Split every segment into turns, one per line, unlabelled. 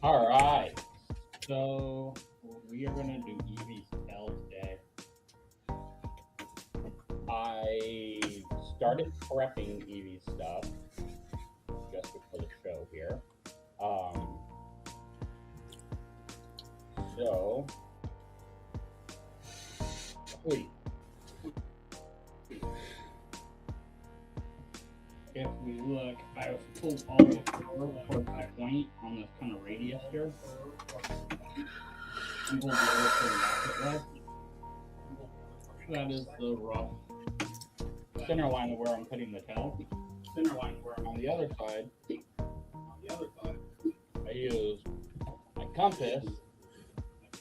All right. So we are gonna do Eevee's tail today. I started prepping Eevee stuff just before the show here. Um, so wait, if we look, I was pulled all the four for my point on this kind of radius here. And hold the other for the rocket left. That is the rough center line of where I'm putting the tail. Center line where I'm on the other side. I use my compass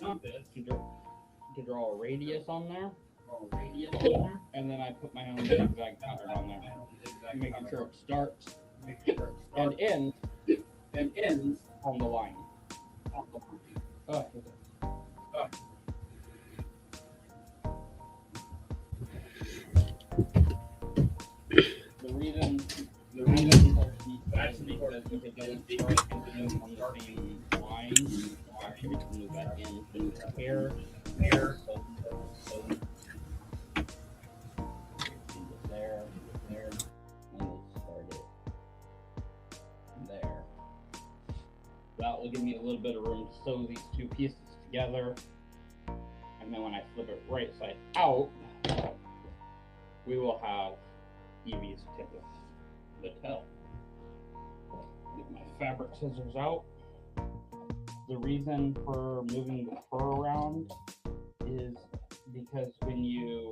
to draw a radius on there. And then I put my own zigzag pattern on there, making sure it starts and ends on the line. The reason that's because if it doesn't start and end on the same line, actually we can move that into the hair. So there, and we'll start it there. That will give me a little bit of room to sew these two pieces together. And then when I flip it right side out, we will have Eevee's tip of the tail. Get my fabric scissors out. The reason for moving the fur around is because when you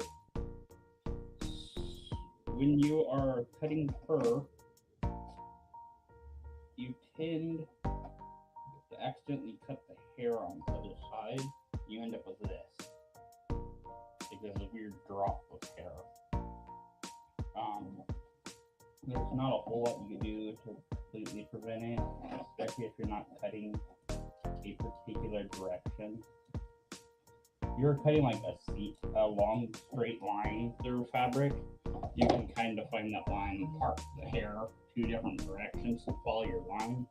are cutting fur, you tend to accidentally cut the hair on the other side. You end up with this. There's a weird drop of hair. There's not a whole lot you can do to completely prevent it, especially if you're not cutting a particular direction. If you're cutting like a long straight line through fabric, you can kind of find that line and part the hair two different directions to follow your line.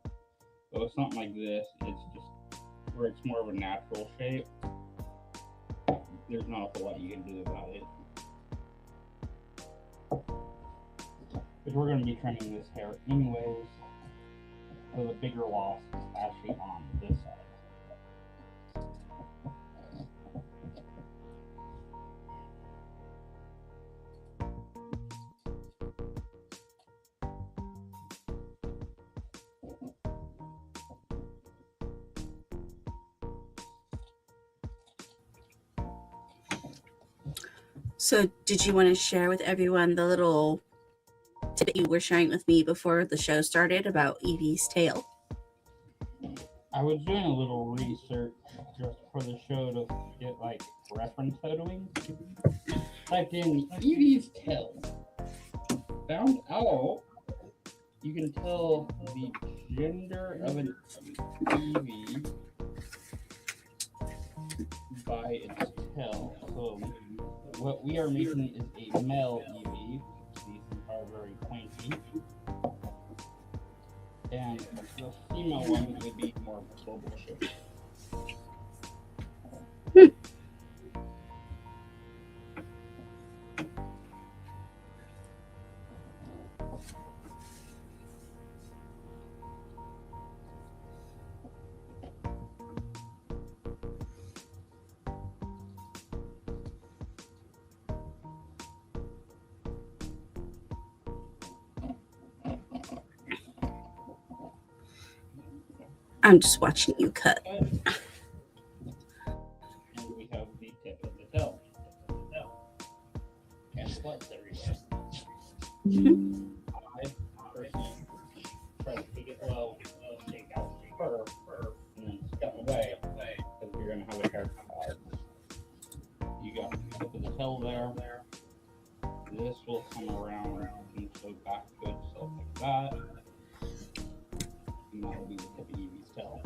But with something like this, it's just where it's more of a natural shape. There's not a whole lot you can do about it. Because we're going to be trimming this hair anyways, so the bigger loss is actually on this side.
So did you want to share with everyone the little tip that you were sharing with me before the show started about Eevee's tail?
I was doing a little research just for the show to get like reference photoing. Typed in Eevee's tail. Found out you can tell the gender of an Eevee by its tail. So what we are making is a male Eevee. These are very pointy. And the female one would be more global shape.
I'm just watching you cut.
And we have the tip of the tail. And splits everywhere. I personally try to take it low, take out the fur, and then step away, because you're going to have a haircut. You got the tip of the tail there. This will come around and go back to itself like that. And that will be the tip of Eevee's tail.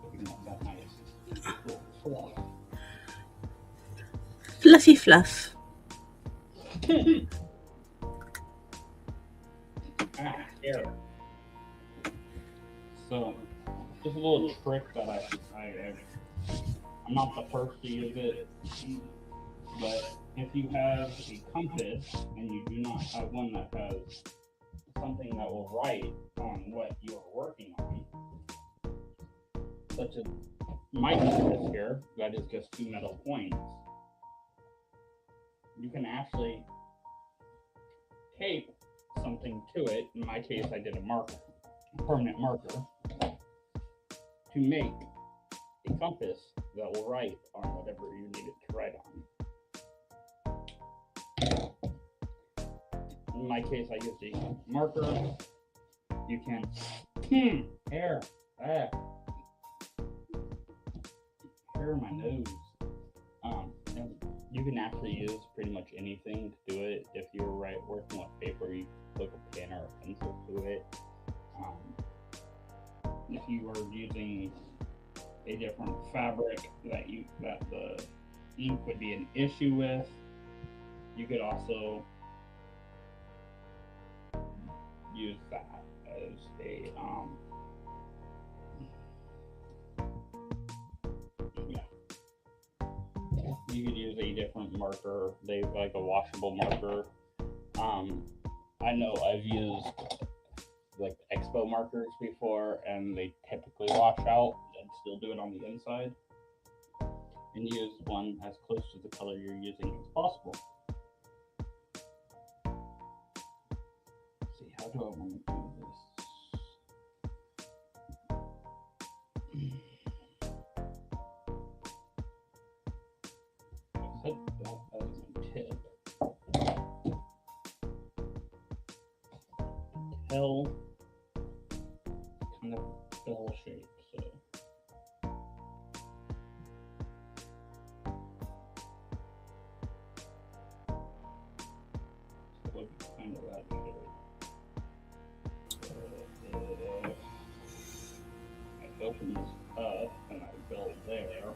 Looking at that nice little fluff.
Fluffy fluff.
There. So just a little trick that I'm not the first to use it, but if you have a compass and you do not have one that has something that will write on what you're working on, such as my compass here, that is just two metal points, you can actually tape something to it. In my case, I did a marker, a permanent marker, to make a compass that will write on whatever you need it to write on. In my case, I used a marker. You can hair in my nose. And you can actually use pretty much anything to do it. If you're working with paper, you hook a pen or a pencil to it. If you are using a different fabric that the ink would be an issue with, you could also use that as a you could use a different marker. They like a washable marker. I know I've used like expo markers before, and they typically wash out and still do it on the inside. And use one as close to the color you're using as possible. Let's see, how do I want to do this? Set that as a tip. Tell kind of bell shape, so it would be kind of that shape. I open this up and I build there.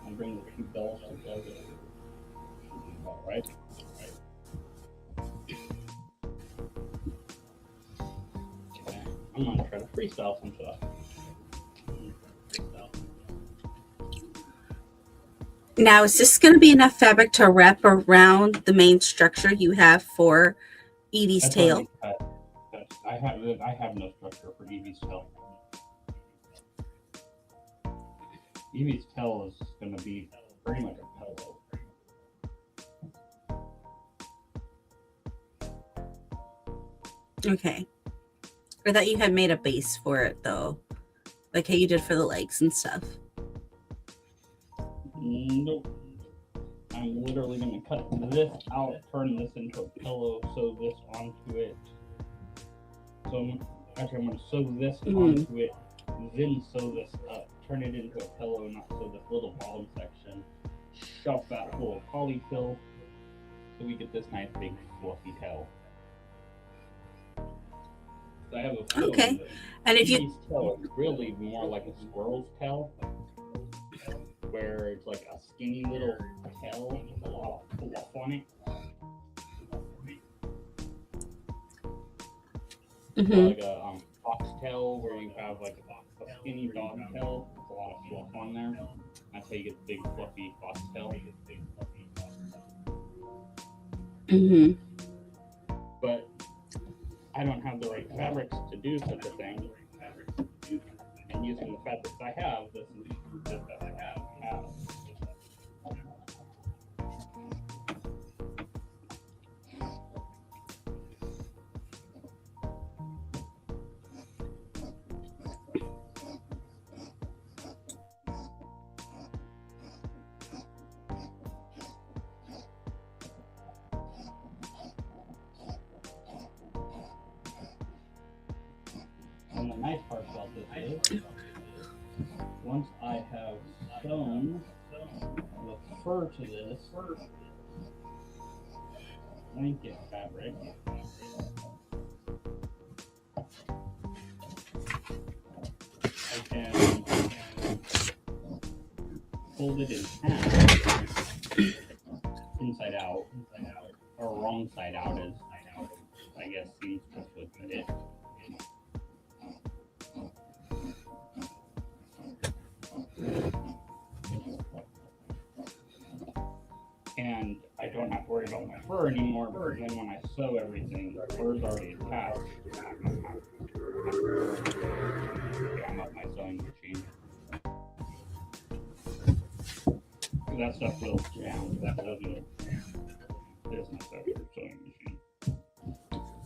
And bring the two bells together. Should be about right. Okay, I'm gonna try to freestyle some stuff.
Now, is this going to be enough fabric to wrap around the main structure you have for Eevee's
That's
tail?
I have no structure for Eevee's tail. Eevee's tail is going to be pretty much a pillow.
Okay. I thought you had made a base for it, though. Like how you did for the legs and stuff.
Nope. I'm literally going to cut this out, turn this into a pillow, sew this onto it. So I'm going to sew this onto it, then sew this up, turn it into a pillow, not sew this little bottom section, shove that full of polyfill, so we get this nice big fluffy tail. So I have a
okay, and if you
tail is really more like a squirrel's tail, where it's like a skinny little tail with a lot of fluff on it. Like a foxtail, where you have like a skinny dog tail with a lot of fluff on there. That's how you get the big fluffy foxtail. But I don't have the right fabrics to do such a thing. And using the fabrics I have, this is the best I have. And the nice part about this is, once I have sewn the fur to this blanket fabric, I can fold it in half, inside out, or wrong side out, as I guess seamstress would put it. And I don't have to worry about my fur anymore because then when I sew everything, the fur's already attached. I'm up my sewing machine. That stuff will jam. That doesn't business of your sewing machine.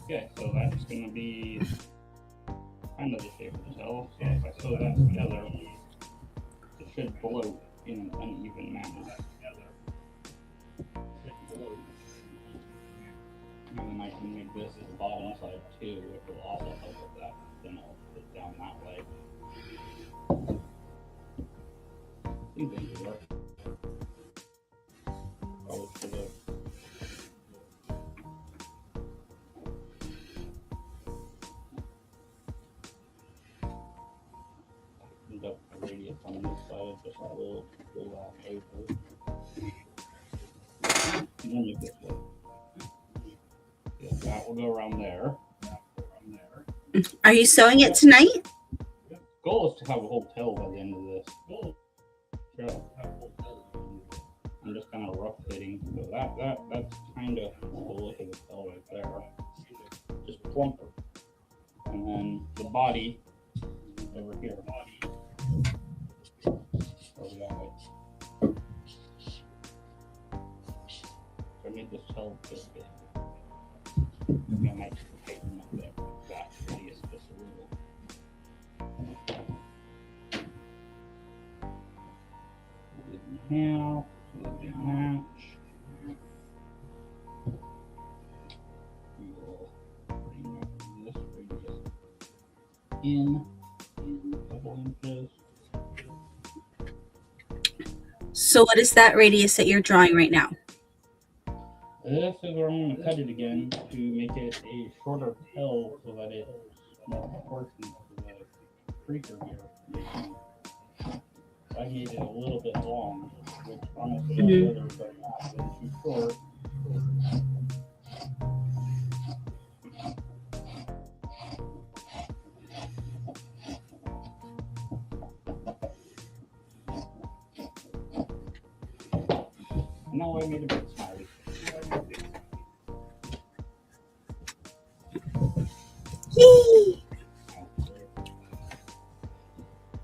Okay, so that's going to be kind of the shape of the tail. So if I sew that together, it should float in an uneven manner. And then I can make this the bottom side too, which will also help with that. Then I'll put it down that way. Seems like it works. Probably should have. Tightened up the radius on this side just a little over. And then you get the. Yeah, that will go around there.
Are you sewing it tonight?
Goal is to have a whole tail by the end of this. Sure. I'm just kind of rough fitting. So that's kind of the look of the tail right there. Just plumper. And then the body over here. Over that way. So I made this tail this big. Maybe I might tighten up that radius just a little. Now, match. We will bring this radius in a couple inches.
So what is that radius that you're drawing right now?
This is where I'm going to cut it again to make it a shorter tail so that it's more proportionate to the creeper here. I made it a little bit long, which honestly all the others are not really too short. Now I made a bit smiley.
Yay!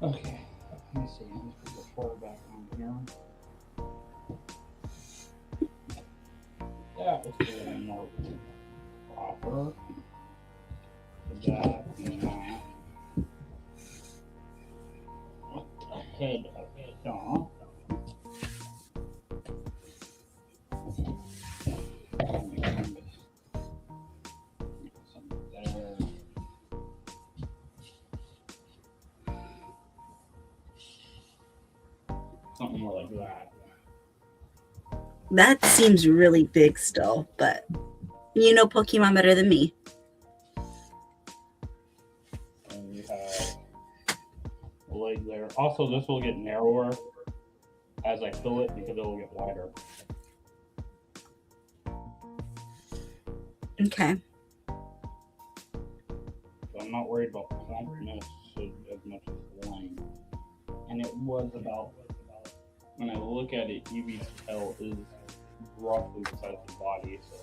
Okay, let me see. Let's put the fur back on here. That was a little more proper. That and that. With the head of it on. Something more like that.
That seems really big still, but you know Pokemon better than me.
And you have a leg there. Also, this will get narrower as I fill it because it will get wider.
Okay.
So I'm not worried about plumpness as much as line. And it was about, when I look at it, Eevee's tail is roughly the size of the body, so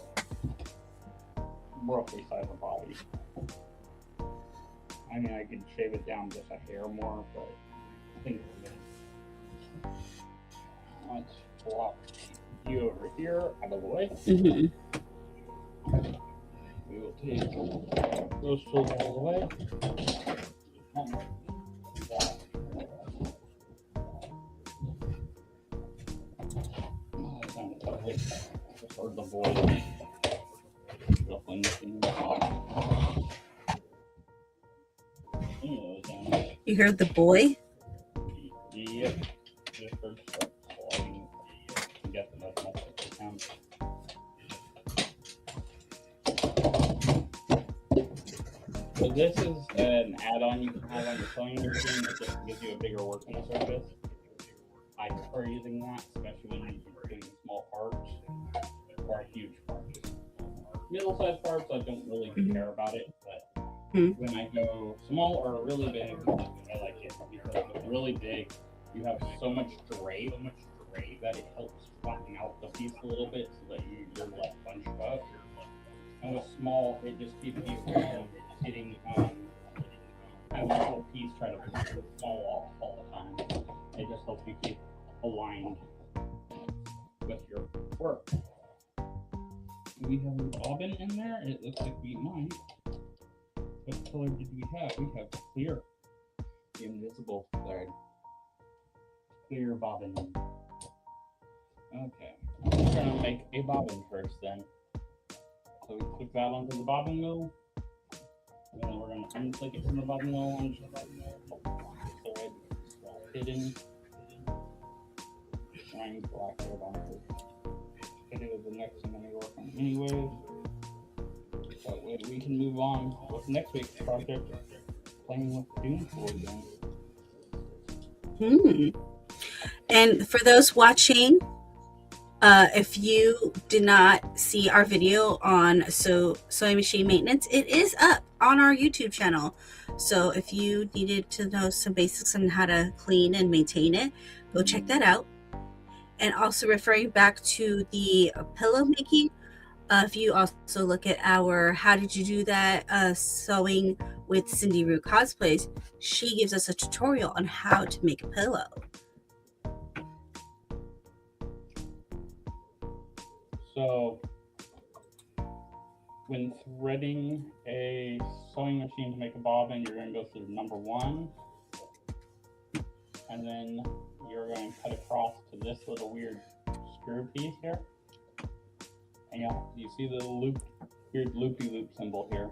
roughly size of body. I mean, I could shave it down just a hair more, but I think we're good. Let's flop you over here out of the way.
Mm-hmm.
We will take those tools out of the way. Or the void.
You heard the boy?
Yep. Just start sliding to get them as much as they can. So this is an add-on you can have on your sewing machine that just gives you a bigger working surface. I prefer using that, especially when you're doing small parts or huge parts. Middle-sized parts, I don't really care about it, but when I go small or really big, I like it because with really big, you have so much drape that it helps flatten out the piece a little bit so that you're less bunched up. And with small, it just keeps you from getting having the whole piece try to fall off all the time. It just helps you keep aligned with your work. We have a bobbin in there. It looks like we might. What color did we have? We have clear. The invisible thread. Clear bobbin. Okay. We're gonna make a bobbin first then. So we click that onto the bobbin wheel. And then we're gonna unclick it from the bobbin wheel onto the bobbin wheel. Thread hidden. Trying black thread onto it is the next thing I'm gonna work on anyways. That way we can move on with next week's project, playing with Doom Tool again.
And for those watching, if you did not see our video on sewing machine maintenance, it is up on our YouTube channel. So if you needed to know some basics on how to clean and maintain it, go check that out. And also referring back to the pillow making, if you also look at our How Did You Do That sewing with Cindy Rue Cosplays, she gives us a tutorial on how to make a pillow.
So when threading a sewing machine to make a bobbin, you're going to go through number 1, and then you're going to cut across to this little weird screw piece here, and you see the weird loopy loop symbol here.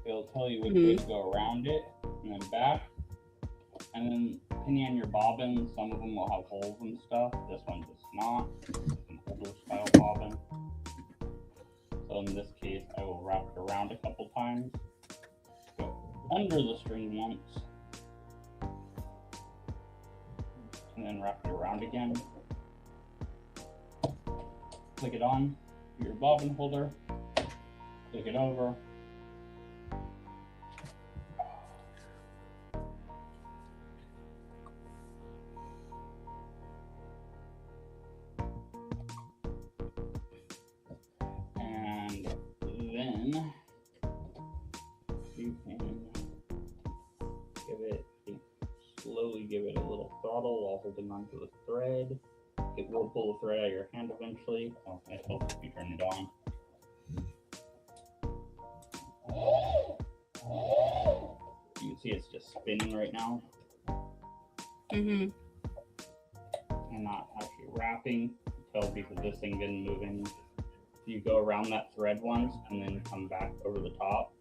It'll tell you which way to go around it and then back, and then depending on your bobbin, some of them will have holes and stuff. This one does not. It's an older style bobbin. So in this case, I will wrap it around a couple times, go under the string once, and then wrap it around again. Click it on your bobbin holder, click it over. And then you can slowly give it a little throttle while holding onto the thread. It will pull the thread out of your hand eventually. Well, it helps if you turn it on. You can see it's just spinning right now. And not actually wrapping because this thing didn't move in. You go around that thread once and then come back over the top.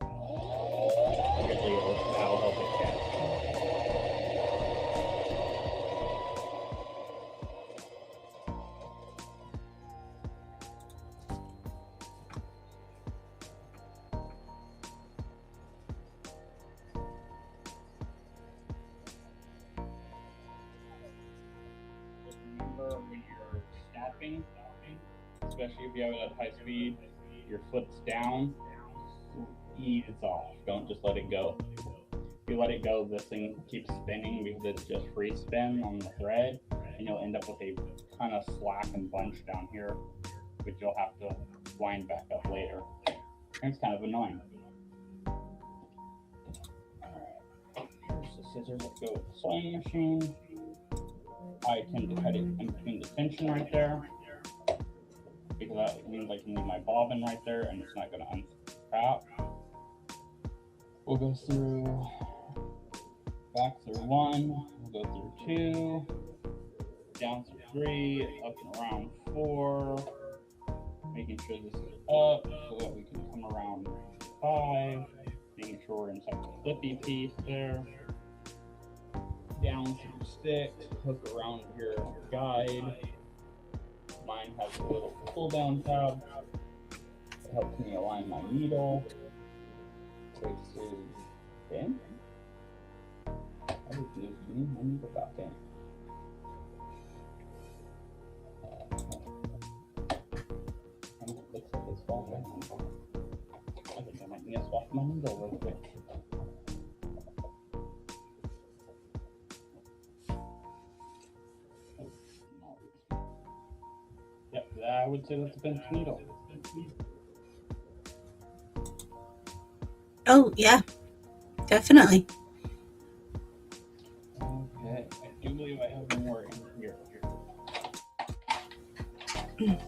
Usually that'll help it catch. Remember when you're snapping, especially if you have it at high speed, your foot's down, ease off. Don't just let it go. If you let it go, this thing keeps spinning because it's just free spin on the thread, and you'll end up with a ton of slack and bunch down here, which you'll have to wind back up later. And it's kind of annoying. Alright, here's the scissors that go with the sewing machine. I tend to cut it in between the tension right there, because that means I can leave my bobbin right there and it's not going to uncrap. We'll go through, back through 1, we'll go through 2, down through 3, up and around 4, making sure this is up so that we can come around 5, making sure we're inside the flippy piece there. Down through 6, hook around your guide. Mine has a little pull down tab. It helps me align my needle. Traces in. I just use my needle back in. And it looks like it's falling. I think I might need to swap my needle real quick. would say that's a pinch needle.
Oh, yeah, definitely.
Okay, I do believe I have more in here. Okay.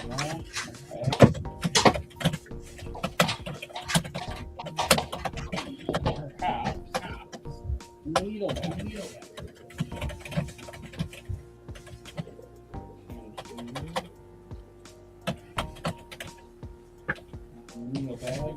Perhaps needle back. Needle bag.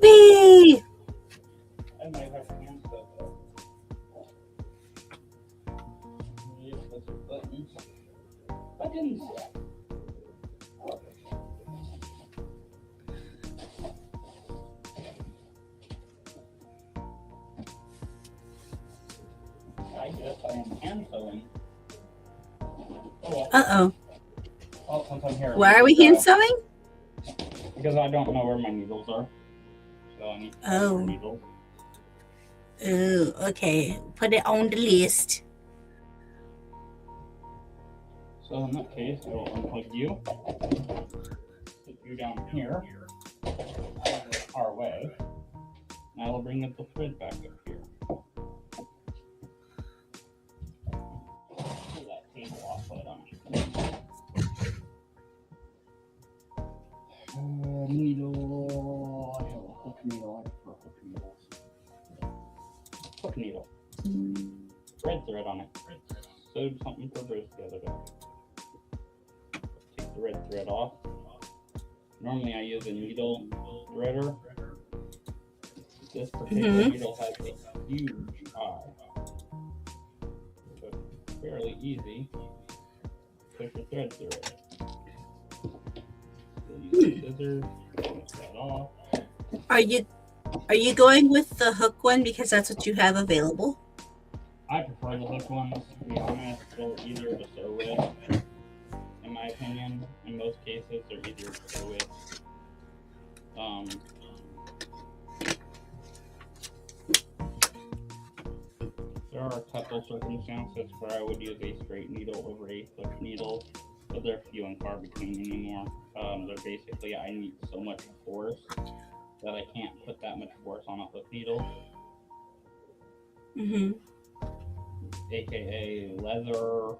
Whee!
I might have hands up. Yes, those are buttons. Buttons! I guess I am hand sewing. Oh well.
Uh-oh.
Oh, since I'm here.
Why are we hand sewing?
Because I don't know where my needles are. So I need to find more needles.
Oh, okay. Put it on the list.
So in that case, I will unplug you. Put you down here. Our way. And I will bring up the thread back up here. Pull that table off, put it on. Needle. I have a hook needle. I prefer hook needles. Hook needle. Red thread on it. Sewed something for Bruce the other day. Take the red thread off. Normally I use a needle threader. This particular needle has a huge eye. So it's fairly easy. Push your thread through it. Use scissors, push that off.
Are you going with the hook one because that's what you have available?
I prefer the hook ones, to be honest. They're easier to sew with, in my opinion. In most cases, they're easier to sew with. There are a couple circumstances where I would use a straight needle over a hook needle, but they're few and far between anymore. They're basically, I need so much force that I can't put that much force on a hook needle. AKA leather,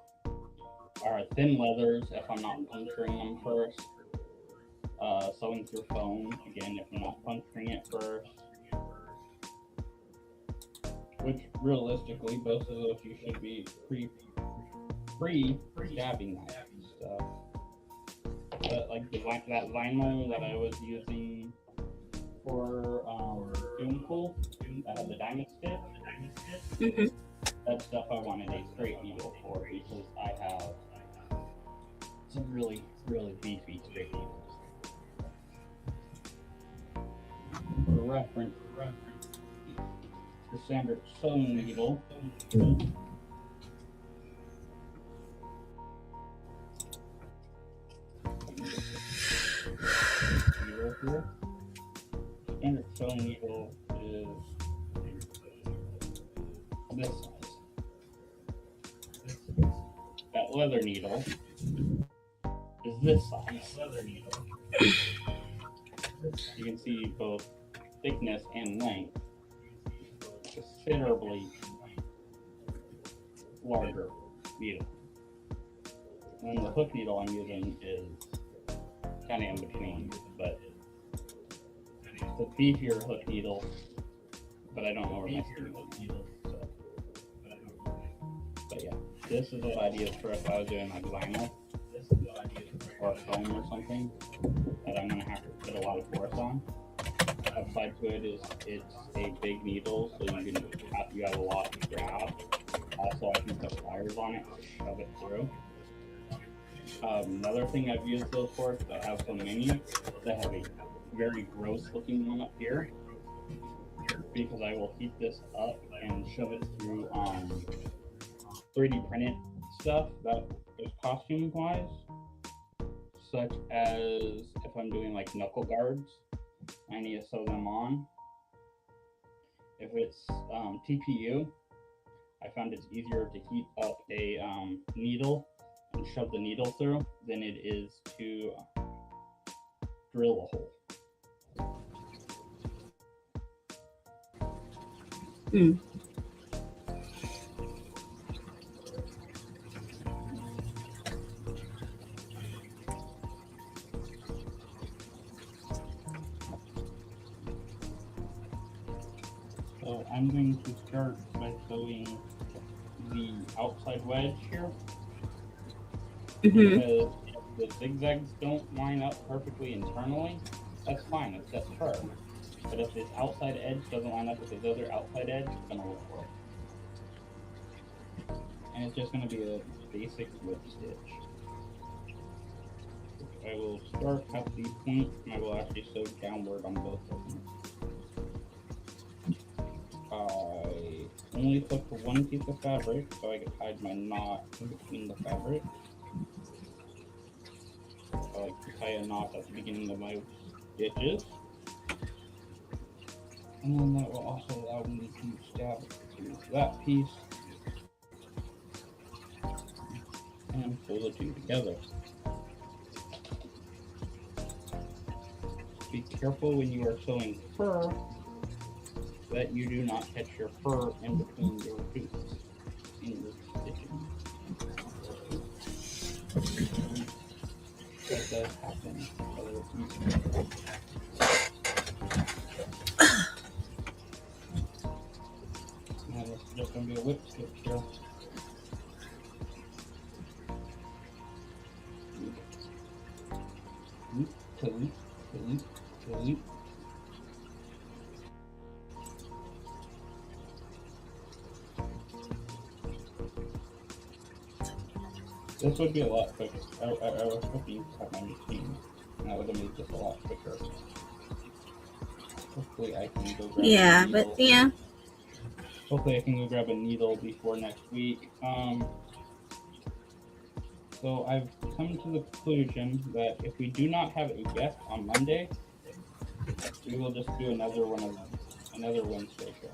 or thin leathers if I'm not puncturing them first. Sewing through foam, again, if I'm not puncturing it first. Which realistically, both of those you should be pre-stabbing that stuff. But like that vinyl that I was using for Doompool, that had the diamond stitch, that stuff I wanted a straight needle for because I have some really, really beefy straight needles. For reference, the standard sewing needle. Standard sewing needle is this size. That leather needle is this size. You can see both thickness and length. Considerably larger needle. And the hook needle I'm using is kind of in between, but it's a beefier hook needle, but I don't know where my string is. So. But yeah, this is what I'd use for if I was doing like vinyl, or our foam or something that I'm gonna have to put a lot of force on. Upside to it is it's a big needle, so you have a lot to grab. Also, I can put pliers on it to shove it through. Another thing I've used those for is I have so many that have a very gross looking one up here, because I will heat this up and shove it through 3D printed stuff that is costume wise, such as if I'm doing like knuckle guards, I need to sew them on. If it's TPU, I found it's easier to heat up a needle and shove the needle through than it is to drill a hole. So I'm going to start by sewing the outside wedge here. Because if the zigzags don't line up perfectly internally, that's fine, it's just fur. But if this outside edge doesn't line up with this other outside edge, it's gonna look horrible. And it's just gonna be a basic whip stitch. I will start at the point and I will actually sew downward on both of them. I only took one piece of fabric so I could hide my knot in between the fabric. I like to tie a knot at the beginning of my stitches. And then that will also allow me to stab through that piece and pull the two together. Be careful when you are sewing fur that you do not catch your fur in between your hoops in your stitching. That does happen. Now this is just going to be a whip stitch here. Loop, to loop, to loop, to loop. This would be a lot quicker. I was hoping to have my machine, and that would have made this a lot quicker. Hopefully I can go grab a needle.
But yeah.
Hopefully I can go grab a needle before next week. So I've come to the conclusion that if we do not have a guest on Monday, we will just do another Wednesday show.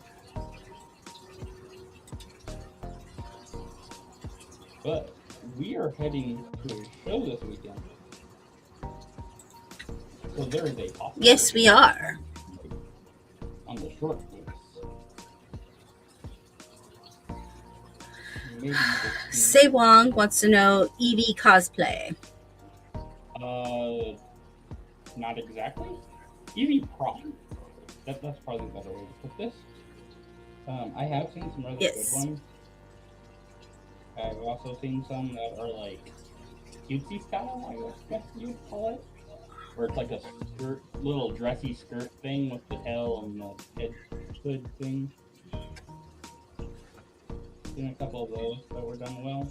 But we are heading to a show this weekend. So there is a possibility.
Yes, we are.
On the short weeks.
Say Wong wants to know Eevee cosplay.
Not exactly. Eevee prop. That's probably the better way to put this. I have seen some rather good ones. I've also seen some that are like cutesy style, I guess you'd call it. Where it's like a skirt, little dressy skirt thing with the tail and the head hood thing. Seen a couple of those that were done well.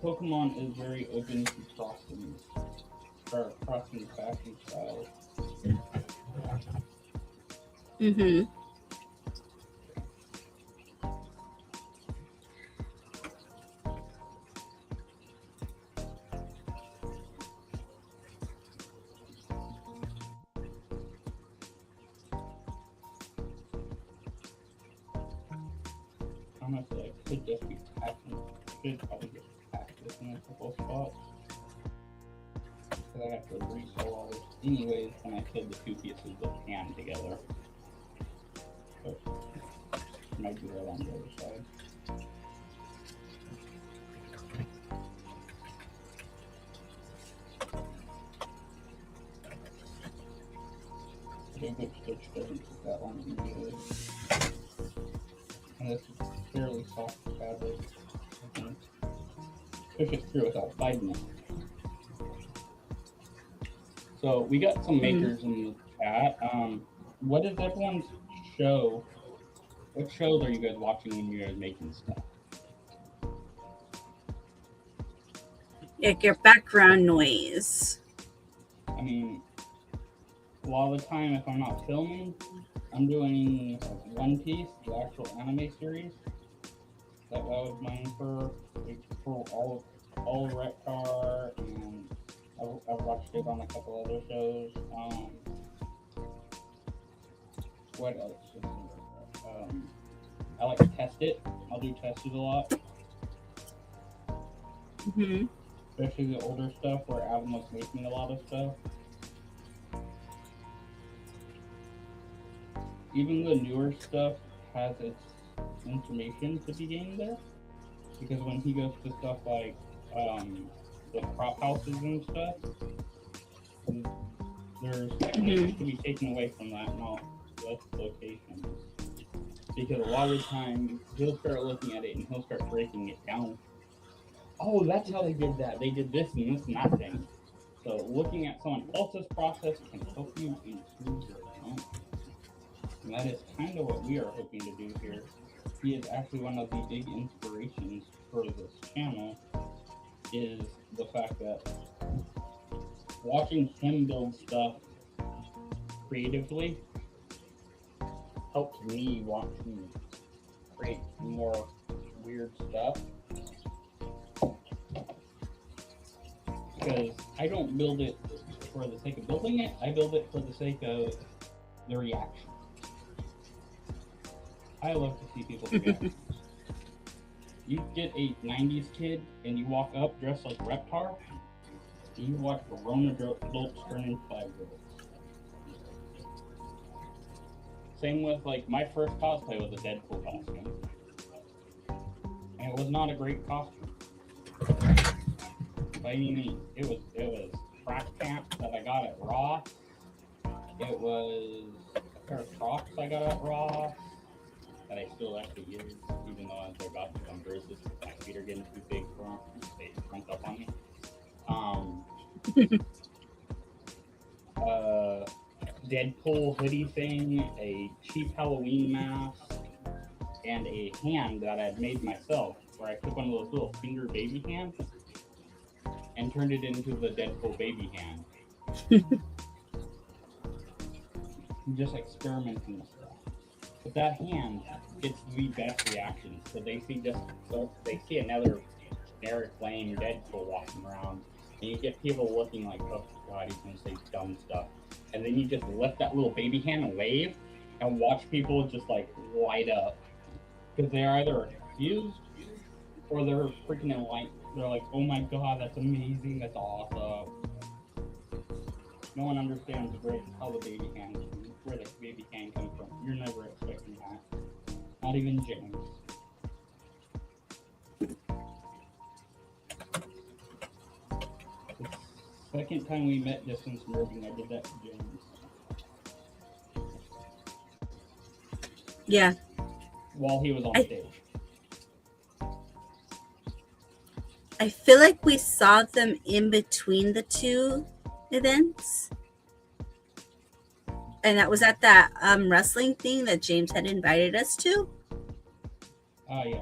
Pokemon is very open to crossing fashion styles. Honestly, I could just be packing. Should probably get practice in a couple spots. Because I have to resew all this anyways when I sew the two pieces of can together. But I might do that on the other side. The whip stitch doesn't take that long usually. And this is fairly soft fabric. and push it through without biting it. So we got some makers in the chat. What is everyone's show? What shows are you guys watching when you're making stuff?
Like your background noise.
I mean, a lot of the time, if I'm not filming, I'm doing like One Piece, the actual anime series. That was mine for all Reptar, and I've watched it on a couple other shows. What else? Is there? I like to test it. I'll do tested a lot, especially the older stuff where Adam was making a lot of stuff. Even the newer stuff has its information to be gained there, because when he goes to stuff like the prop houses and stuff, there's techniques to be taken away from that, not just locations. Because a lot of the time he'll start looking at it and he'll start breaking it down. Oh, that's how they did that. They did this and this and that thing. So looking at someone else's process can help you improve your own. And that is kind of what we are hoping to do here. He is actually one of the big inspirations for this channel, is the fact that watching him build stuff creatively helps me want to create more weird stuff. Because I don't build it for the sake of building it, I build it for the sake of the reaction. I love to see people's reactions. You get a 90s kid and you walk up dressed like Reptar, and you watch Corona adults turn into 5-year-olds. Same with, like, my first cosplay was a Deadpool costume. And it was not a great costume. By any means, it was track pants that I got at Ross. It was a pair of Crocs I got at Ross that I still actually use, even though as I got to some braces, my feet are getting too big for them. They shrunk up on me. Deadpool hoodie thing, a cheap Halloween mask, and a hand that I had made myself, where I took one of those little finger baby hands and turned it into the Deadpool baby hand. Just experimenting with stuff. But that hand gets the best reactions. So they see another generic lame Deadpool walking around, and you get people looking like, oh god, he's gonna say dumb stuff. And then you just lift that little baby hand and wave, and watch people just like light up. Because they're either confused or they're freaking enlightened. They're like, oh my god, that's amazing, that's awesome. No one understands how the baby hand, where the baby hand comes from. You're never expecting that. Not even James. The second time we met distance merging, I did that to James.
Yeah.
While he was on stage.
I feel like we saw them in between the two events. And that was at that wrestling thing that James had invited us to.
Oh, yeah.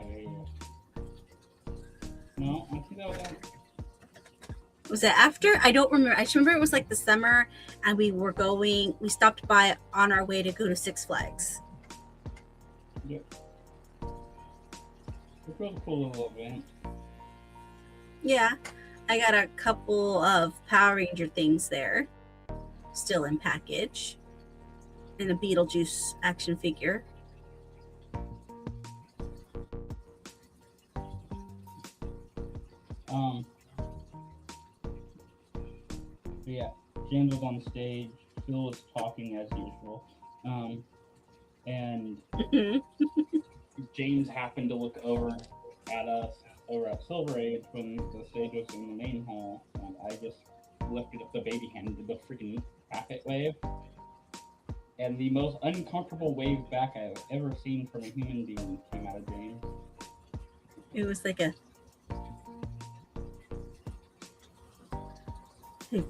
No, I think that was...
Was it after? I don't remember. I just remember it was like the summer, and we stopped by on our way to go to Six Flags.
Yep. It was a cool little event.
Yeah. I got a couple of Power Ranger things there, still in package, and a Beetlejuice action figure.
Yeah, James was on stage, Phil was talking as usual, and James happened to look over at us over at Silver Age when the stage was in the main hall, and I just lifted up the baby hand and did the freaking packet wave. And the most uncomfortable wave back I've ever seen from a human being came out of James.
It was like a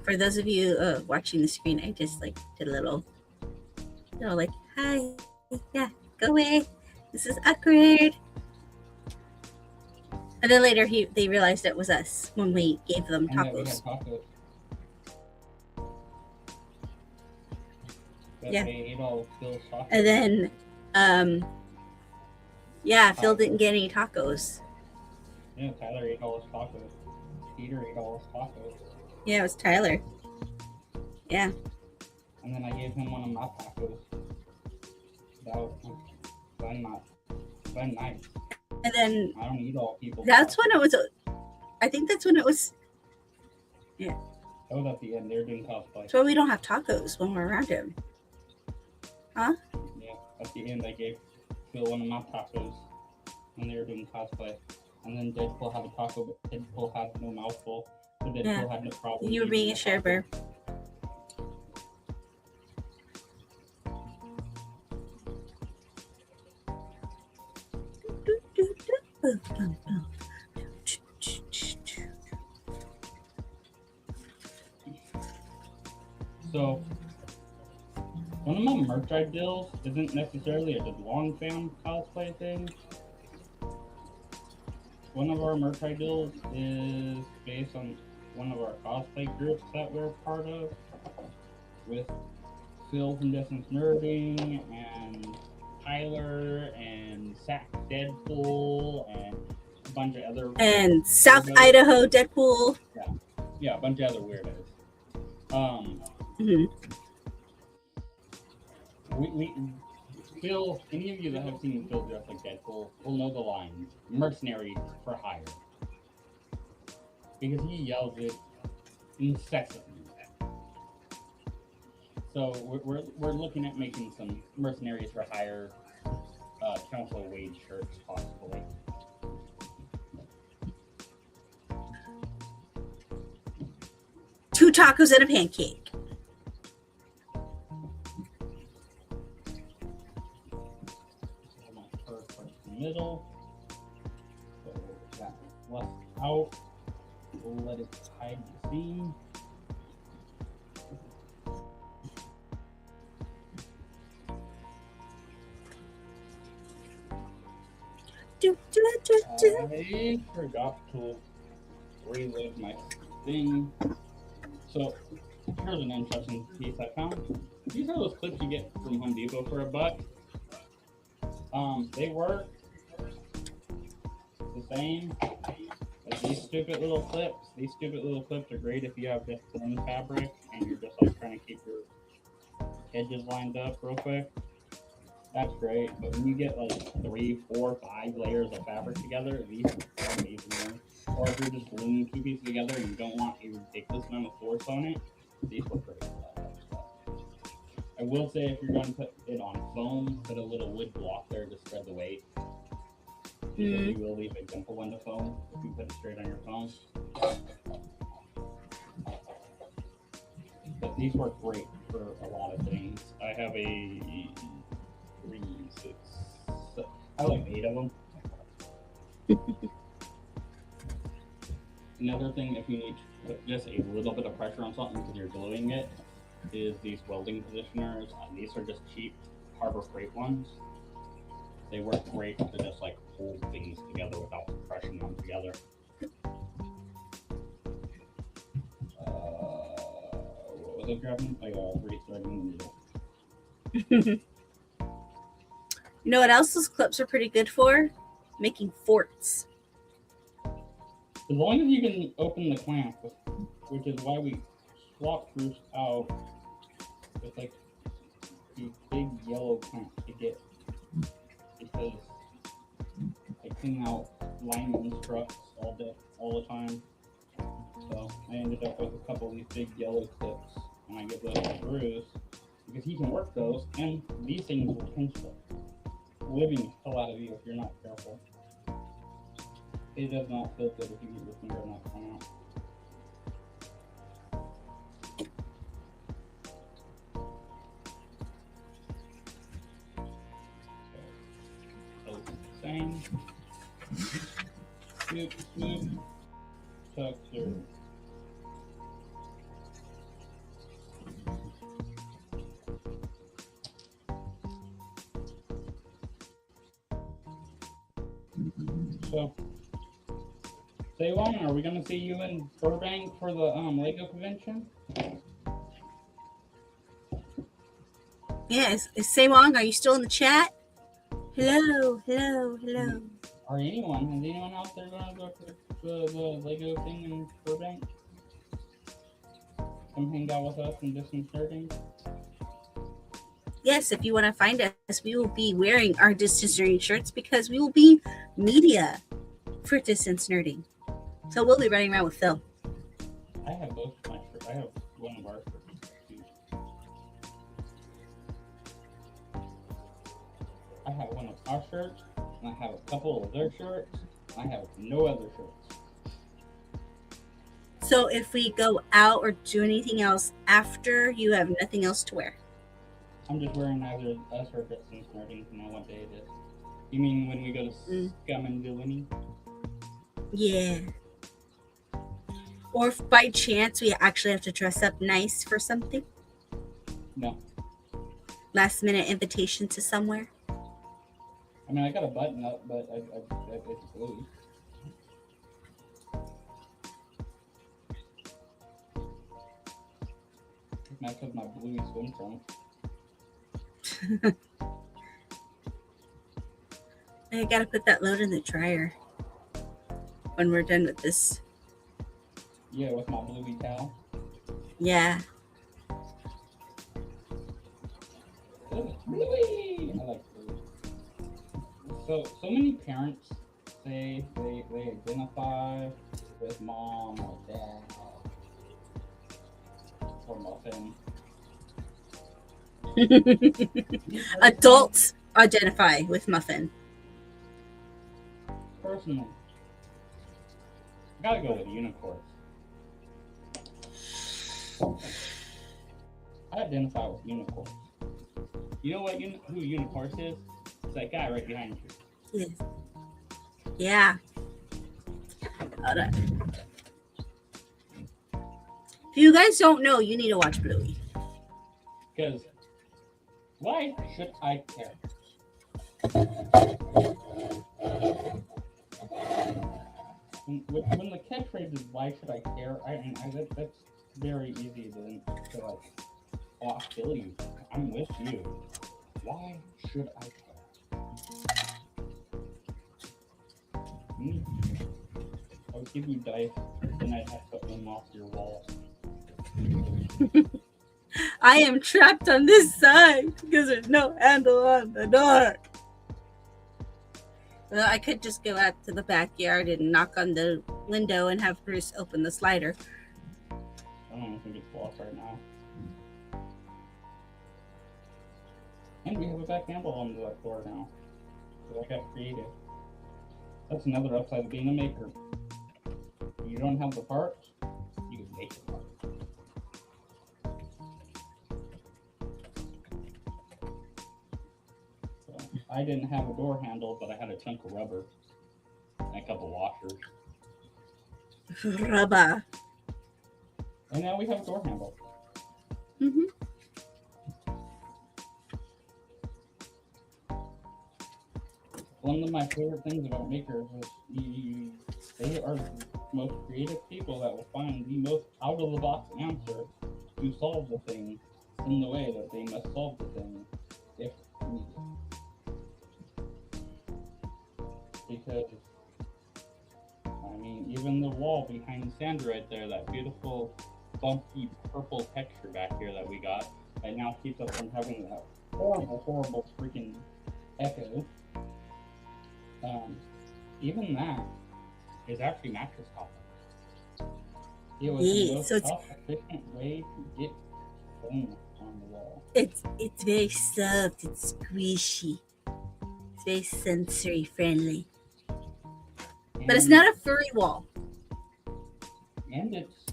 For those of you watching the screen, I just like did a little, like, hi, yeah, go away. This is awkward. And then later they realized it was us when we gave them
And that we had
tacos.
tacos. But
Yeah.
they ate all Phil's tacos.
And then, yeah, Phil didn't get any tacos.
Yeah, Tyler ate all his tacos. Peter ate all his tacos.
Yeah, it was Tyler. Yeah.
And then I gave him one of my tacos. That was fun night.
And then
I don't eat all people.
That's when it was. I think that's when it was. Yeah.
That was at the end. They were doing cosplay.
That's why we don't have tacos when we're around him. Huh?
Yeah. At the end, I gave Phil one of my tacos when they were doing cosplay. And then Deadpool had a taco, but Deadpool had no mouthful. So Deadpool had no problem.
You were being a sharebear.
So, one of my merch ideals isn't necessarily a long fan cosplay thing. One of our merch ideals is based on one of our cosplay groups that we're part of, with Phil from Distance Nerding and Tyler and Sack Deadpool and a bunch of other
and South Idaho Deadpool.
Yeah, a bunch of other weirdos. We Phil, any of you that have seen Phil dressed like Deadpool will know the line "mercenary for hire," because he yells it incessantly. So we're looking at making some mercenaries for hire council wage shirts, possibly.
Two tacos and a pancake.
Middle, so that flush out, we'll let it hide the seam. I forgot to reload my thing. So here's an interesting piece I found. These are those clips you get from Home Depot for $1. They work the same as these stupid little clips. These stupid little clips are great if you have just thin fabric and you're just like trying to keep your edges lined up real quick. That's great, but when you get like 3, 4, 5 layers of fabric together, these are amazing. Or if you're just gluing 2 pieces together and you don't want a ridiculous amount of force on it, these look great for that type of stuff. I will say if you're going to put it on foam, put a little wood block there to spread the weight. Because you will leave a dimple in the foam if you put it straight on your foam. But these work great for a lot of things. I have a 3, 6, 7, I have like 8 of them. Another thing, if you need to put just a little bit of pressure on something because you're gluing it, is these welding positioners. These are just cheap Harbor Freight ones. They work great to just like hold things together without crushing them together. What was I grabbing? I got rethreading the needle.
You know what else those clips are pretty good for? Making forts.
As long as you can open the clamp, which is why we swap screws out with like these big yellow clamps to get, because I clean out lineman trucks all the time. So I ended up with a couple of these big yellow clips, and I get those to Bruce because he can work those, and these things will pinch the living hell out of you if you're not careful. It does not feel good if you get your finger in that clamp. So same. Swoop, swoop. Tuck through. So, say one, are we gonna see you in Burbank for the Lego convention?
Yes. Say Wong, are you still in the chat? Hello, hello, hello.
Or anyone? Is anyone out there gonna go to the Lego thing in Burbank? Come hang out with us and do some flirting?
Yes, if you want to find us, we will be wearing our distance nerding shirts because we will be media for distance nerding. So we'll be running around with Phil.
I have both my shirts. I have one of our shirts too. I have one of our shirts, and I have a couple of their shirts, and I have no other shirts.
So if we go out or do anything else after, you have nothing else to wear.
I'm just wearing either us or distance nerding to know what day it is. You mean when we go to Scum and Villainy?
Yeah. Or if by chance we actually have to dress up nice for something?
No.
Last minute invitation to somewhere?
I mean, I got a button up, but it's blue. That's with my bluey swim trunks.
I gotta put that load in the dryer when we're done with this.
Yeah, with my bluey towel.
Yeah.
Bluey! I like bluey. So many parents say they identify with mom or dad or muffin.
Adults identify with muffin.
Personally, I gotta go with unicorns. I identify with unicorns. You know what? Who unicorns is? It's that guy right behind you.
Yes. Yeah. Hold on. If you guys don't know, you need to watch Bluey.
Because why should I care? When the catchphrase is "Why should I care?" That's very easy to like. Oh, I feel you. I'm with you. Why should I care? I would give you dice, then I'd have to unlock your wall.
I am trapped on this side because there's no handle on the door. Well, I could just go out to the backyard and knock on the window and have Bruce open the slider.
I don't think it's locked right now. And we have a back handle on the door now. So I got creative. That's another upside of being a maker. If you don't have the parts, you can make the parts. So I didn't have a door handle, but I had a chunk of rubber and a couple washers.
Rubber.
And now we have a door handle.
Mm-hmm.
One of my favorite things about makers is they are the most creative people that will find the most out-of-the-box answer to solve the thing in the way that they must solve the thing if needed. Because, I mean, even the wall behind Sandra right there, that beautiful bumpy purple texture back here that we got, that now keeps us from having that horrible freaking echo. Even that is actually mattress top. It was the most cost-efficient way to get foam on the wall.
It's very soft. It's squishy. It's very sensory friendly. But it's not a furry wall.
And it's,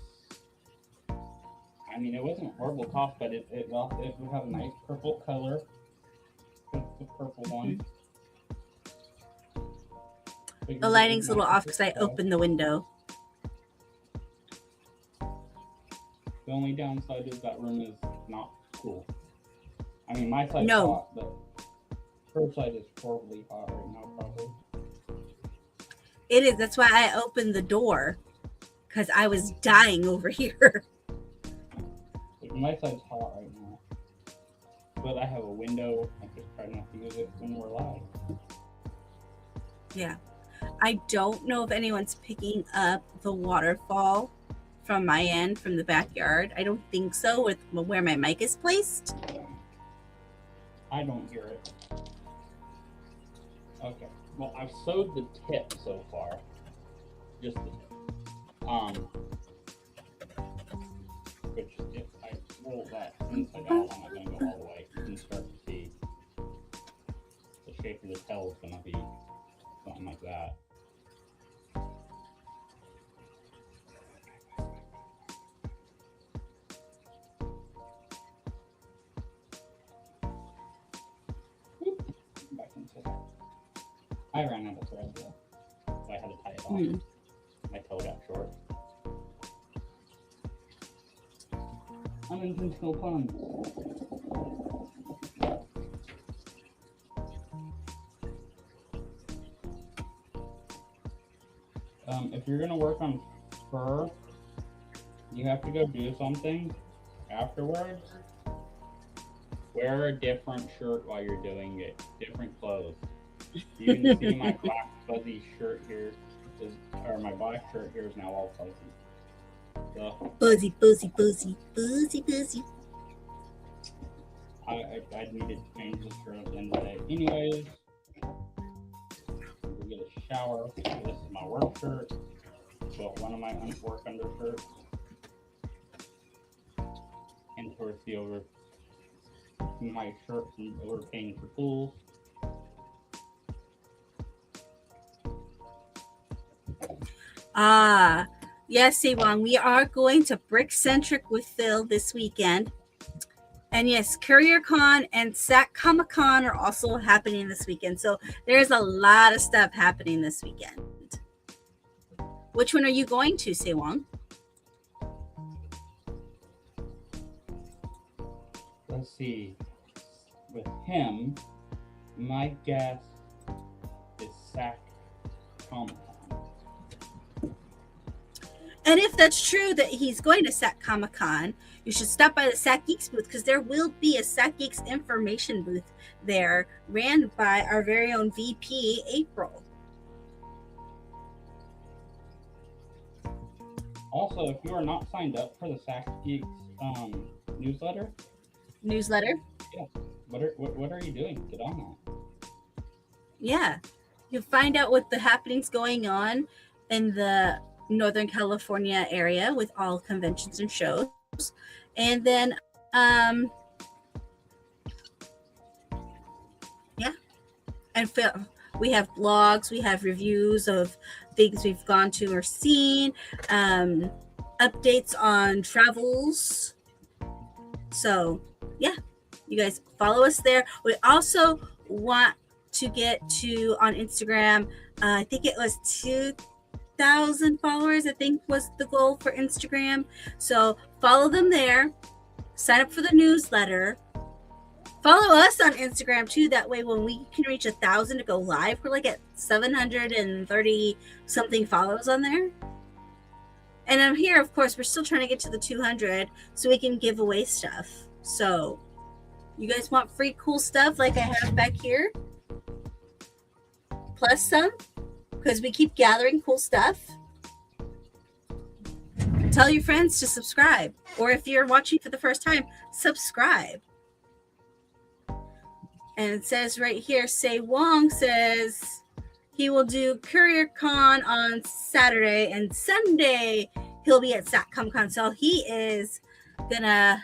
I mean, it wasn't horrible cost, but it would have a nice purple color. The purple one.
The lighting's a little off because I opened the window.
The only downside is that room is not cool. I mean, my side's
No.
hot, but her side is horribly hot right now, probably.
It is. That's why I opened the door, because I was dying over here.
My side's hot right now, but I have a window. I just try not to use it when we're live.
Yeah. I don't know if anyone's picking up the waterfall from my end, from the backyard. I don't think so, with where my mic is placed.
I don't hear it. Okay. Well, I've sewed the tip so far. Just the tip. Which if I roll that inside out, I'm not going to go all the way. You can start to see the shape of the tail is going to be something like that. Back into that. I ran out of thread though, so I had to tie it off. My toe got short. Unintentional puns. If you're gonna work on fur, you have to go do something afterwards. Wear a different shirt while you're doing it. Different clothes. You can see my black fuzzy shirt here or my black shirt here is now all fuzzy. So,
Buzzy, buzzy, buzzy, buzzy, buzzy.
I needed to change this shirt at the end of the day. Anyways, we'll get a shower. This is my work shirt. Well, one of my work undershirts. And towards the over my shirt from overpaying for tools.
Yes, Sewang, we are going to Brick Centric with Phil this weekend. And yes, CourierCon and SAC Comic Con are also happening this weekend. So there's a lot of stuff happening this weekend. Which one are you going to, Sewang?
Let's see. With him, my guess is SAC Comic Con.
And if that's true that he's going to SAC Comic Con, you should stop by the SAC Geeks booth, because there will be a SAC Geeks information booth there, ran by our very own VP, April.
Also, if you are not signed up for the SAC Geeks newsletter, yeah, what are you doing? Get on that.
Yeah, you find out what the happenings going on in the Northern California area with all conventions and shows, and then and we have blogs, we have reviews of things we've gone to or seen, updates on travels. So yeah, you guys follow us there. We also want to get to on Instagram, I think it was 2,000 followers, I think was the goal for Instagram. So follow them there, sign up for the newsletter, follow us on Instagram too. That way when we can reach 1,000 to go live, we're like at 730 something follows on there. And I'm here, of course, we're still trying to get to the 200 so we can give away stuff. So you guys want free cool stuff like I have back here, plus some, because we keep gathering cool stuff. Tell your friends to subscribe, or if you're watching for the first time, subscribe. And it says right here, Sewang says he will do CourierCon on Saturday, and Sunday he'll be at SAC Comic Con. So he is gonna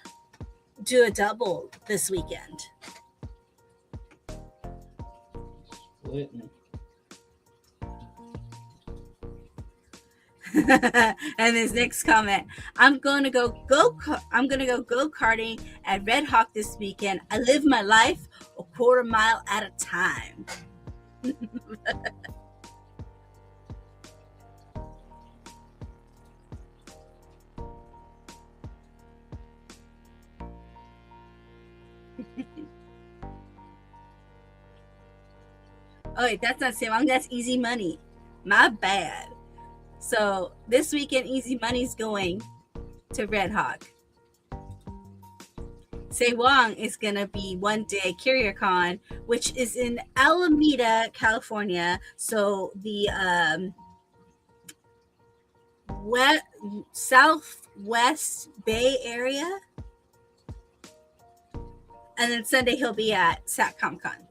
do a double this weekend.
Splitting.
And his next comment, I'm gonna go go-karting at Red Hawk this weekend. I live my life a quarter mile at a time. Oh wait, that's not Sewang, that's Easy Money. My bad. So this weekend, easy money's going to Red Hawk. Say Wong is gonna be one day CarrierCon, which is in Alameda, California. So the Southwest Bay Area. And then Sunday he'll be at SatComCon.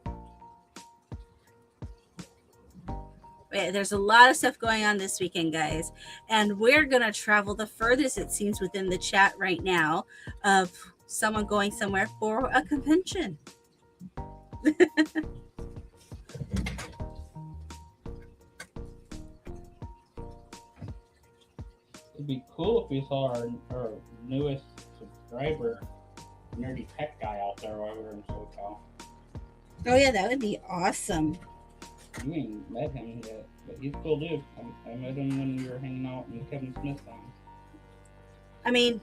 Yeah, there's a lot of stuff going on this weekend, guys. And we're going to travel the furthest, it seems, within the chat right now of someone going somewhere for a convention.
It'd be cool if we saw our newest subscriber, Nerdy Tech Guy, out there while we were in SoCal.
Oh, yeah, that would be awesome.
You ain't met him yet, but he's a cool dude. I met him when we were hanging out in Kevin Smith's house.
I mean,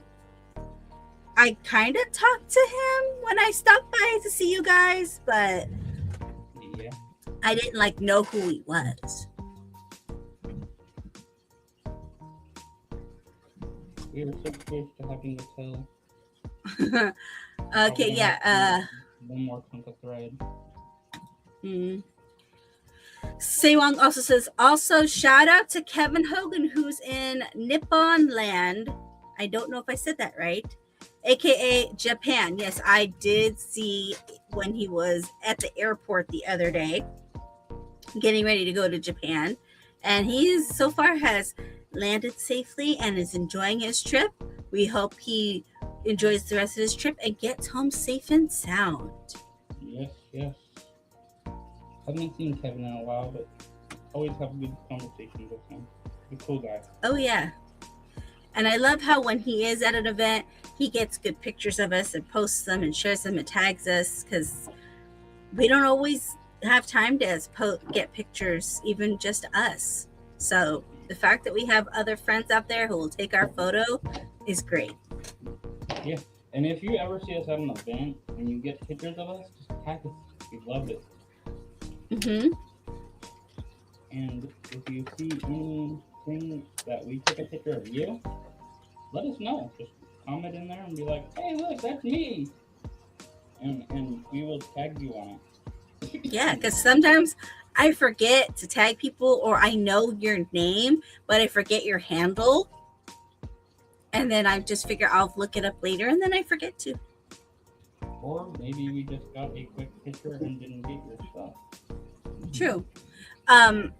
I kind of talked to him when I stopped by to see you guys, but
yeah,
I didn't know who he was.
We were so close to having to tell.
Okay, yeah.
One more chunk of thread.
Sewang also says, also shout out to Kevin Hogan, who's in Nippon Land. I don't know if I said that right. AKA Japan. Yes, I did see when he was at the airport the other day, getting ready to go to Japan. And he so far has landed safely and is enjoying his trip. We hope he enjoys the rest of his trip and gets home safe and sound.
Yes. Haven't seen Kevin in a while, but always have good conversations with him. He's a cool guy.
Oh, yeah. And I love how when he is at an event, he gets good pictures of us and posts them and shares them and tags us, because we don't always have time to get pictures, even just us. So the fact that we have other friends out there who will take our photo is great.
Yeah. And if you ever see us at an event and you get pictures of us, just tag us. We love it.
Mm-hmm.
And if you see anything that we took a picture of you, let us know. Just comment in there and be like, hey, look, that's me. And we will tag you on it.
Yeah, because sometimes I forget to tag people, or I know your name, but I forget your handle. And then I just figure I'll look it up later, and then I forget to.
Or maybe we just got a quick picture and didn't get your stuff.
True. I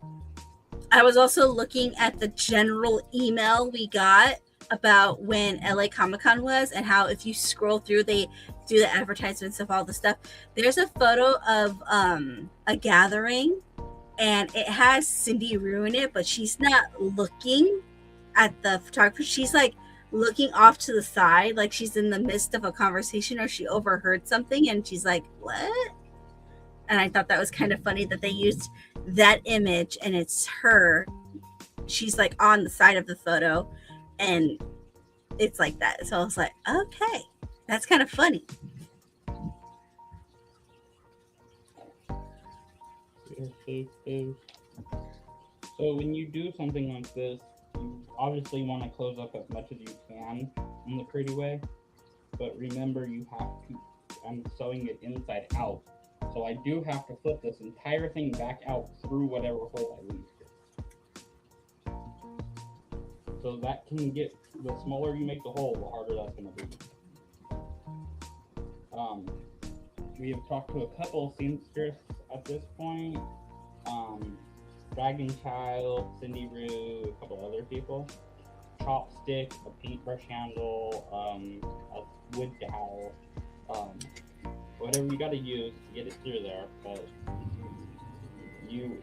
was also looking at the general email we got about when LA Comic-Con was, and how if you scroll through, they do the advertisements of all the stuff. There's a photo of a gathering, and it has Cindy Rue in it, but she's not looking at the photographer. She's looking off to the side, like she's in the midst of a conversation, or she overheard something and she's like, what? And I thought that was kind of funny that they used that image, and it's her. She's on the side of the photo, and it's like that. So I was like, okay, that's kind of funny.
So when you do something like this, you obviously want to close up as much as you can in the pretty way, but remember you have to, I'm sewing it inside out, so I do have to flip this entire thing back out through whatever hole I leave. So that can get, the smaller you make the hole, the harder that's going to be. We have talked to a couple of seamsters at this point. Dragon Child, Cindy Rue, a couple other people. Chopstick, a paintbrush handle, a wood dowel, whatever you got to use to get it through there. But you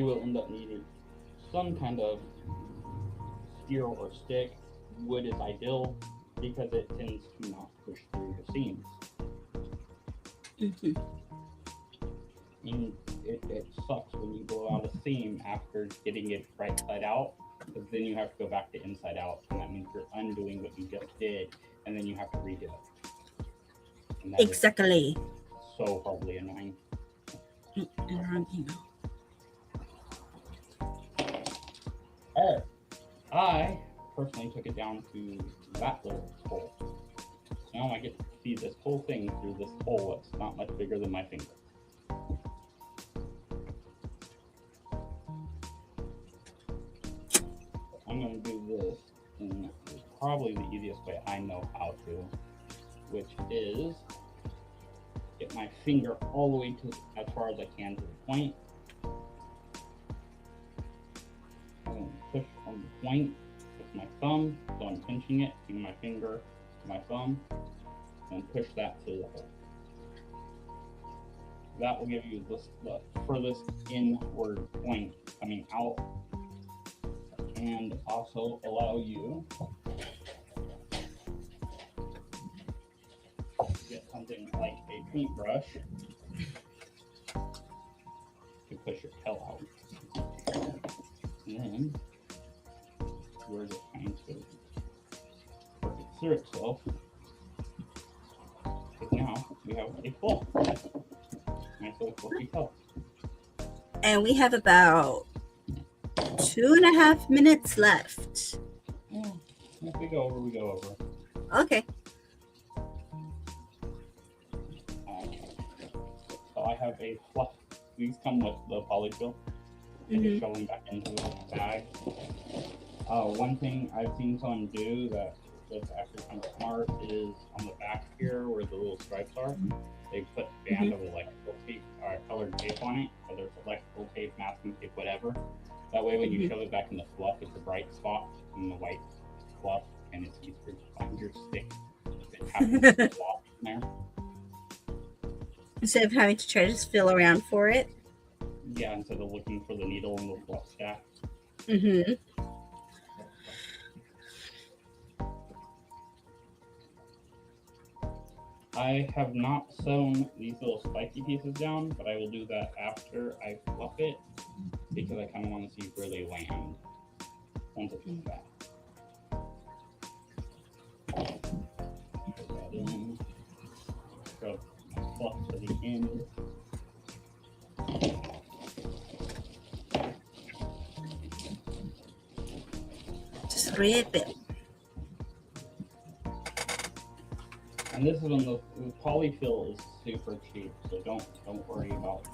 will end up needing some kind of steel or stick. Wood is ideal because it tends to not push through the seams.
Mm-hmm.
And it sucks when you blow out a seam after getting it right side out, because then you have to go back to inside out, and that means you're undoing what you just did, and then you have to redo it. And that
Exactly.
So horribly annoying. Alright, I personally took it down to that little hole. Now I get to see this whole thing through this hole that's not much bigger than my finger. I'm going to do this in probably the easiest way I know how to, which is get my finger all the way to as far as I can to the point. I'm going to push on the point with my thumb, so I'm pinching it, using my finger, my thumb, and push that to the hole. That will give you the furthest inward point coming out, and also allow you to get something like a paintbrush to push your tail out. And then, where it kind of work it through itself, because now we have a full nice little fluffy tail.
And we have about 2.5 minutes left.
Yeah, if we go over, we go over.
Okay.
So I have a fluff. These come with the polyfill. Just shoving back into the bag. One thing I've seen someone do that's actually kind of smart is on the back here where the little stripes are, they put a band of electrical tape or colored tape on it, whether it's electrical tape, masking tape, whatever. That way when you shove it back in the fluff, it's a bright spot in the white fluff, and it's easier to find your stick if it happens to flop in there.
Instead of having to try to just feel around for it.
Yeah, instead of looking for the needle in the fluff stack. I have not sewn these little spiky pieces down, but I will do that after I fluff it, because I kind of want to see where they land once it comes back. Put that in, shove my fluff to the end.
Just rip it.
And this is when the polyfill is super cheap, so don't worry about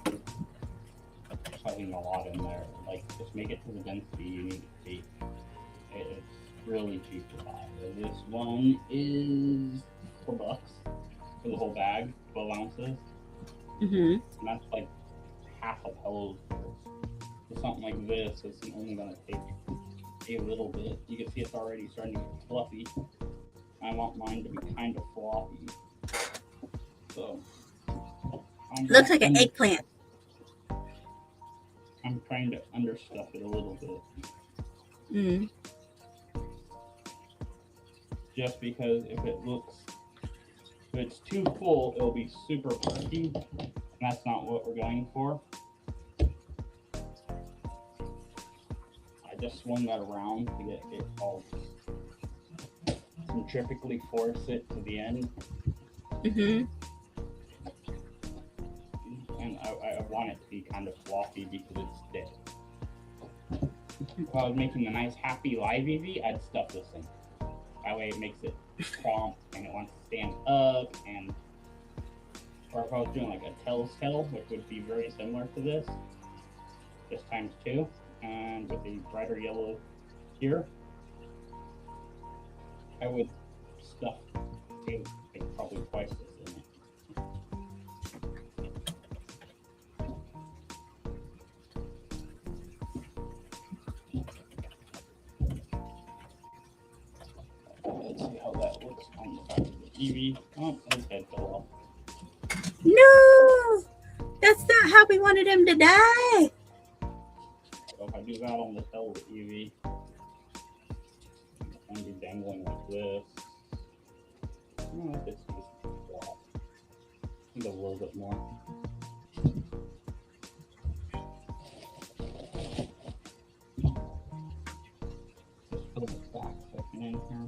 shoving a lot in there. Like, just make it to the density you need it to be. It's really cheap to buy. This one is $4 for the whole bag, 12 ounces. And that's like half a pillow's worth. So something like this is only going to take a little bit. You can see it's already starting to get fluffy. I want mine to be kind of floppy. So,
looks like an eggplant.
I'm trying to understuff it a little bit. Just because if it's too full, it'll be super perky, and that's not what we're going for. I just swung that around to get it all centrifugally force it to the end. And I want it to be kind of floppy because it's thick. If I was making a nice happy live Eevee, I'd stuff this thing. That way it makes it prompt and it wants to stand up, and or if I was doing like a Tails tail, which would be very similar to this, just times 2, and with a brighter yellow here, I would stuff like probably twice this in it. Let's see how that looks on the back of the Eevee. Oh, his head fell off.
No! That's not how we wanted him to die!
So if I do that on the tail of the Eevee, it's going to be dangling like this. Oh, it's just flat. Need a little bit more. Just fill the back section in here.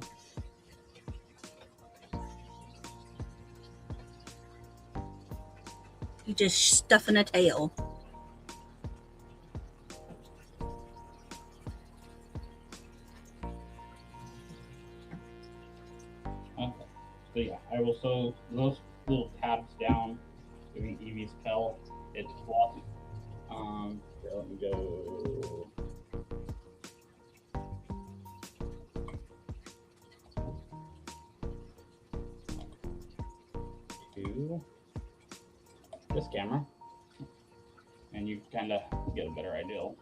You just stuffing a tail.
so those little tabs down doing Eevee's tail, it's fluff. Here, let me go. To this camera, and you kind of get a better idea of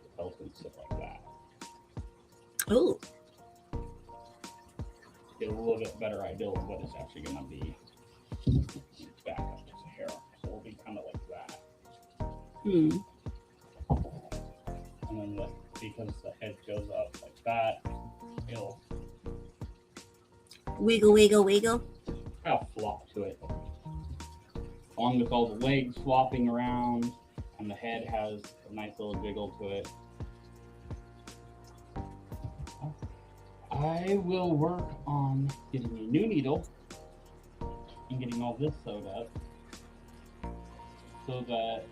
the tails and stuff like that.
Oh,
Get a little bit better idea of what it's actually going to be. Back up to the hair, so it'll be kind of like that.
hmm.
And then because the head goes up like that, it'll
Wiggle, wiggle, wiggle.
have flop to it. Along with all the legs flopping around, and the head has a nice little jiggle to it. I will work on getting a new needle and getting all this sewed up so that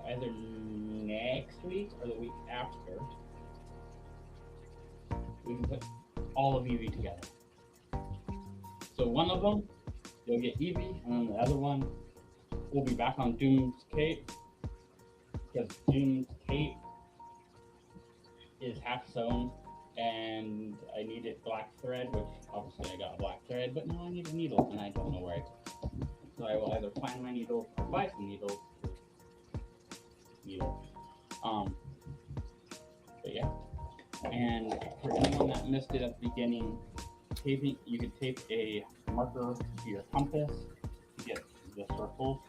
either next week or the week after we can put all of Eevee together. So one of them, you'll get Eevee, and then the other one will be back on Doom's cape, because Doom's cape is half sewn, and I needed black thread, which obviously I got black thread, but now I need a needle, and I don't know where. So I will either find my needles or buy some needles. But yeah. And for anyone that missed it at the beginning, taping, you could tape a marker to your compass to get the circles,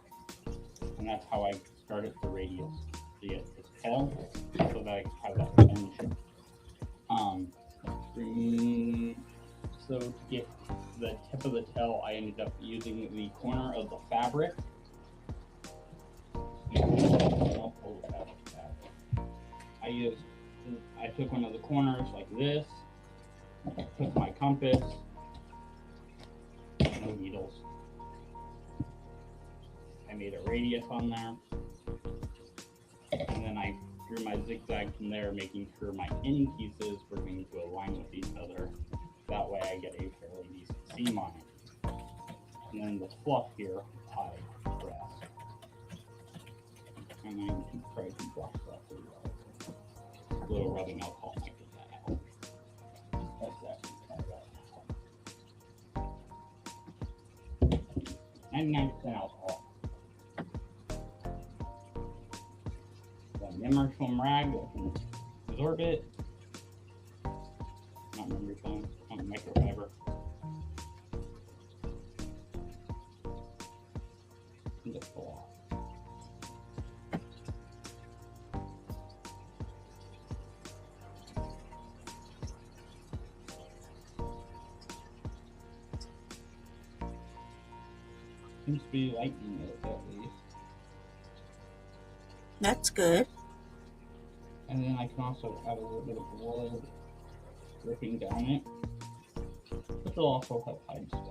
and that's how I started the radius to get this tail, so that I could have that tension. So to get the tip of the tail, I ended up using the corner of the fabric. I took one of the corners like this, took my compass, no needles. I made a radius on there, and then I drew my zigzag from there, making sure my end pieces were going to align with each other. That way I get a fairly decent seam on it. And then the fluff here, I press. And then try to brush that through. A little rubbing alcohol might get that out. That's that. 99% alcohol. The memory foam rag that can absorb it. Not memory foam, microfiber. And just pull off. Seems to be lightening it at least.
That's good.
And then I can also add a little bit of blood dripping down it, which will also help hide stuff.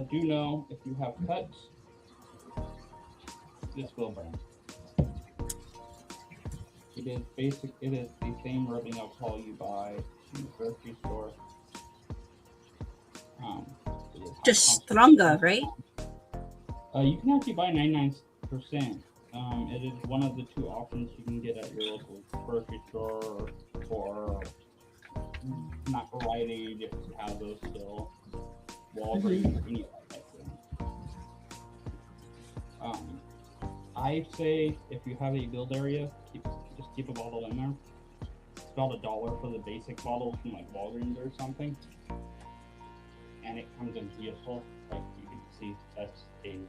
Do know if you have cuts, this will burn. It is the same rubbing alcohol you buy in the grocery store.
Just stronger, right?
You can actually buy 99%. It is one of the two options you can get at your local grocery store, or not Rite Aid if you have those still. Walgreens, anyway. I say if you have a build area, just keep a bottle in there. It's about $1 for the basic bottles from like Walgreens or something, and it comes in beautiful. Like you can see, that's a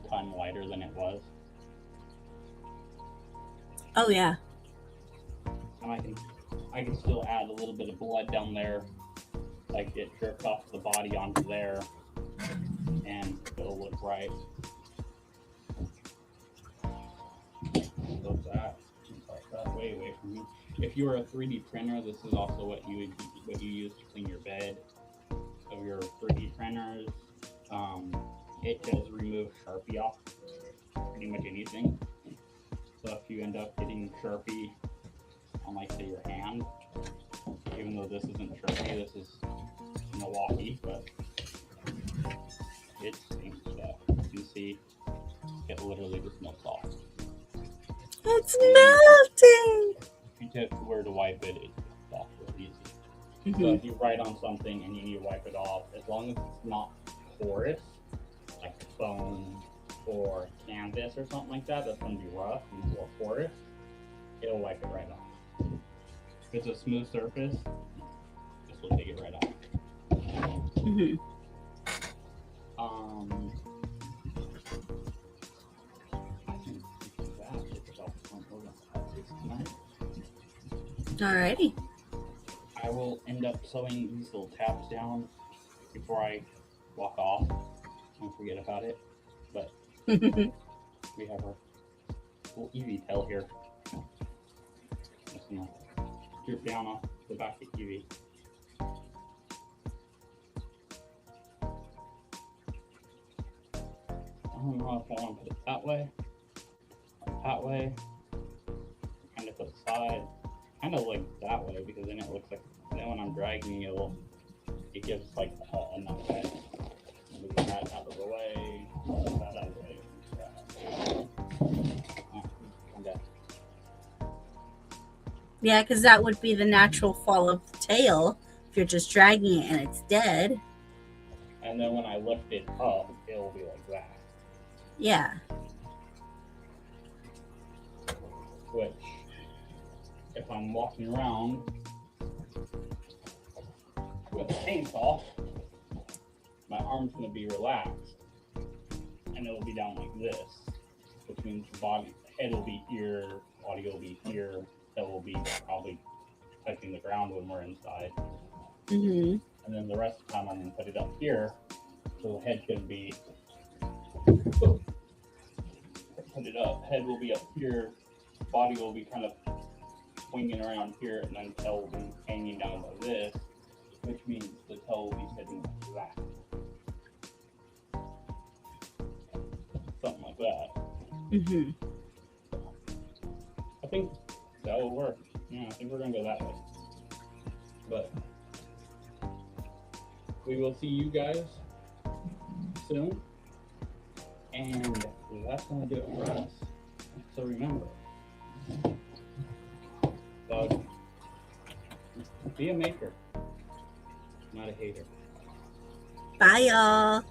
ton lighter than it was.
Oh yeah.
And I can still add a little bit of blood down there, like it dripped off the body onto there, and it'll look right. So that way away from me. If you were a 3D printer, this is also what you use to clean your bed. So your 3D printers, It does remove Sharpie off pretty much anything. So if you end up getting Sharpie on, like, say, your hand, even though this isn't Sharpie, this is Milwaukee, but it's same stuff. You can see it literally just melts off.
It's melting.
If you were to wipe it, it melts off real easy.
Mm-hmm.
So if you write on something and you need to wipe it off, as long as it's not porous, like foam or canvas or something like that, that's going to be rough and more porous, it'll wipe it right off. If it's a smooth surface, this will take it right off.
Mm-hmm.
I think that is about the point we're going to have this tonight.
Alrighty.
I will end up sewing these little tabs down before I walk off and forget about it. But we have our little Eevee tail here. Just gonna drip down off the back of Eevee. I don't know if I want to put it that way or that way. Kind of to the side. Kind of like that way, because then it looks like, then when I'm dragging it gives like enough head. Move that out of the way, that out of the way.
Yeah, because that would be the natural fall of the tail if you're just dragging it and it's dead.
And then when I lift it up, it'll be like that.
Yeah.
Which, if I'm walking around with a chainsaw, my arm's going to be relaxed, and it'll be down like this, which means head will be here, body will be here, head will be probably touching the ground when we're inside.
Mm-hmm.
And then the rest of the time I'm going to put it up here, so the head can be, put it up, head will be up here, body will be kind of swinging around here, and then tail will be hanging down like this, which means the tail will be sitting like that. Something like that.
Mm-hmm.
I think that will work. Yeah, I think we're going to go that way. But we will see you guys soon. And that's going to do it for us. So remember, be a maker, not a hater.
Bye, y'all.